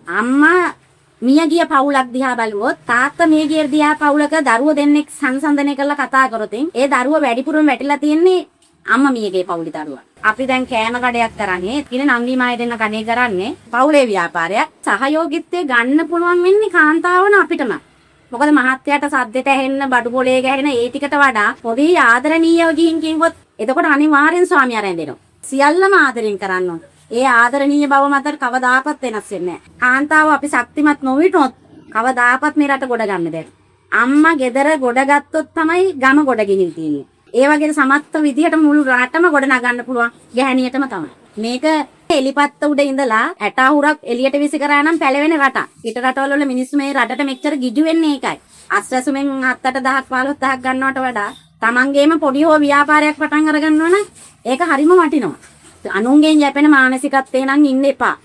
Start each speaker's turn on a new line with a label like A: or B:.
A: අම්මා මිය ගිය පවුලක් දිහා බලුවොත් තාත්තා මිය ගිය දිහා පවුලක දරුවෝ දෙන්නෙක් සංසන්දනය කරලා කතා කරොත් ඒ දරුවෝ වැඩිපුරම වැටිලා තියෙන්නේ අම්මා මිය ගිය පවුලේ දරුවා. අපි දැන් කෑම කඩයක් කරන්නේ ඉතින් නංගි මාය දෙන්න කණේ කරන්නේ පවුලේ ව්‍යාපාරයක්. සහයෝගිත්වයේ ගන්න පුළුවන් වෙන්නේ කාන්තාවන අපිටම. මොකද මහත්යට සද්දෙට ඇහෙන්න බඩු පොලේ ගැහෙන ඒ ටිකට වඩා පොඩි ආදරණීයව ගිහින් කිව්වොත් එතකොට අනිවාර්යෙන් ස්වාමියා රැඳෙනවා. සියල්ලම ආදරෙන් කරන්න ඕන. ඒ ආදරණීය බව මත කවදාකවත් වෙනස් වෙන්නේ නැහැ. කාන්තාව අපි ශක්තිමත් නොවිටොත් කවදාකවත් මේ රට ගොඩ ගන්න බැහැ. අම්මා ගෙදර ගොඩ ගත්තොත් තමයි ගම ගොඩ ගෙනිල් තියෙන්නේ. ඒ වගේ සමත්ත විදිහට මුළු රටම ගොඩ නගන්න පුළුවන් ගැහණියටම තමයි. මේක එලිපත්ත උඩ ඉඳලා ඇටාහුරක් එළියට විසි කරා නම් පැලවෙන රටක්. පිට රටවල වල මිනිස්සු මේ රටට මෙච්චර ගිජු වෙන්නේ ඒකයි. අස්වැසුමෙන් 7-8,000 15,000ක් ගන්නවට වඩා තමන්ගේම පොඩි හෝ ව්‍යාපාරයක් පටන් අරගන්නවා නම් ඒක හරිම වටිනවා. අනුන්ගෙන් යැපෙන මානසිකත්වේ නම් ඉන්න එපා.